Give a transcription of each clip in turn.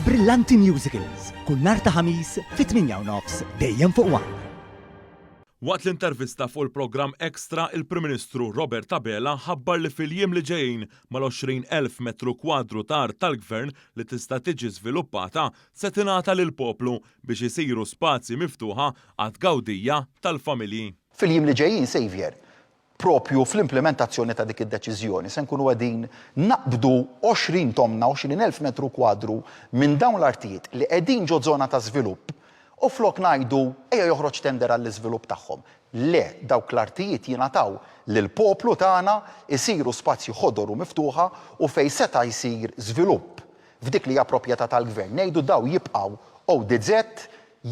Brillanti Musicals, kull nhar ta' ħamis fit-8:30 dejjem fuq One. Waqt l-intervista fuq il-programm Extra, il-Prim Ministru Robert Abela ħabbar li fil-jiem li ġejjin mal-20,000 metru kwadru ta' art tal-Gvern li tista' tiġi żviluppata se tingħata lill-poplu biex isiru spazji miftuħa għad gawdija tal-familji. Fil-jiem li ġejjin, Xavier, propju fl-implementazzjoni ta' dik id-deċiżjoni se nkunu qegħdin naqbdu 20,000 metru kwadru minn dawn l-artijiet li qegħdin ġo żona ta' żvilupp u flok ngħidu ejja joħroġ tender għall-iżvilupp tagħhom. Le, dawk l-artijiet jingħataw lill-poplu tagħna isiru spazji ħodor u miftuħa u fejn seta' jsir żvilupp f'dik li hija proprjetà tal-Gvern. Ngħidu daw jibqgħu ODZ,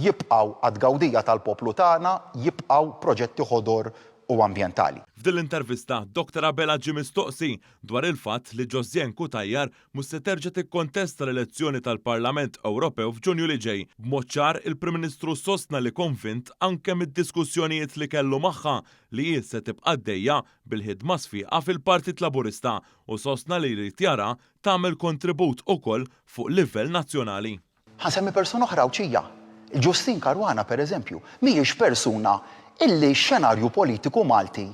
jibqgħu għad gawdija tal-poplu tagħna, jibqgħu proġetti ħodor u ambjentali. F'din l-intervista, Dr. Abela ġie mistoqsi dwar il-fatt li Josiane Cutajar mhux se terġa' tikkontesta l-elezzjoni tal-Parlament Ewropew f'Ġunju li ġej. B'mod ċar, il-Prim Ministru sostna li konvint anke mid-diskussjonijiet li kellu magħha li hi se tibqa' għaddejja bil-ħidma sfiqa fil-Partit Laburista u sostna li jrid jara tagħmel kontribut ukoll fuq livell nazzjonali. Ħansemmi persuna oħra wċija. Ġustin Karwana, pereżempju, mhijiex persuna illi x-xenarju politiku Malti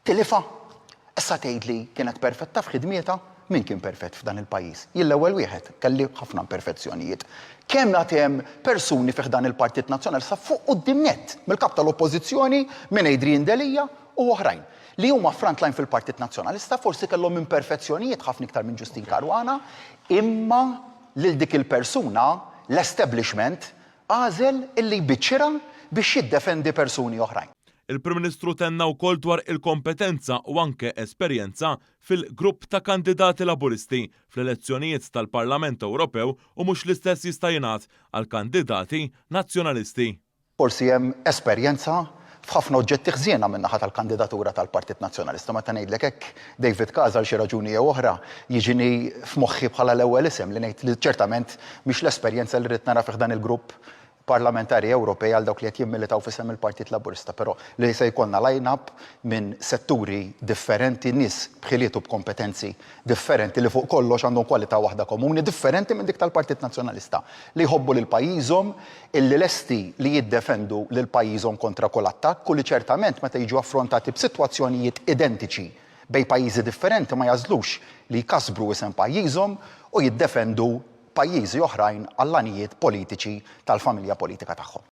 tilifa. Issa tgħidli kienet perfetta f'ħidmieta, min kien perfett f'dan il-pajjiż? Jien l-ewwel wieħed kelli ħafna imperfezzjonijiet. Kemm nagħti hemm persuni fih dan il-Partit Nazzjonali sa fuq quddiem nett mill-kap tal-Oppożizzjoni minn Adrian Delija u oħrajn li huma frontline fil-Partit Nazzjonalista forsi kellhom imperfezzjonijiet ħafna iktar minn Ġustin Karwana, imma lil dik il-persuna l-establishment għażel illi jbiċċirha biex jiddefendi persuni oħrajn. Il-Prim Ministru tenna wkoll dwar il-kompetenza u anke esperjenza fil-grupp ta' kandidati laburisti fl-elezzjonijiet tal-Parlament Ewropew u mhux l-istess jista' jingħad għal kandidati nazzjonalisti. Forsi hemm esperjenza f'ħafna oġġetti ħżiena min-naħa tal-kandidatura tal-Partit Nazzjonalista. Meta ngħidlek hekk David Casa għal xi raġuni jew oħra jiġini f'moħħi bħala l-ewwel isem li ngħid li ċertament mhix l-esperjenza li rrid nara fih dan il-grupp parlamentari Ewropej għal dawk li qed jimmilitaw f'isem il-Partit Laburista, però li se jkollna line-up minn setturi differenti, nies bħiliet u b'kompetenzi differenti li fuq kollox għandhom kwalità waħda komuni differenti minn dik tal-Partit Nazzjonalista li jħobbu lil pajjiżhom, illi lesti li jiddefendu lil pajjiżhom kontra kull attakk u li ċertament meta jiġu affrontati b'sitwazzjonijiet identiċi bejn pajjiżi differenti ma jażlux li jkasbru isem pajjiżhom u jiddefendu pajjiżi oħrajn għall anijiet politiċi tal-familja politika tagħhom.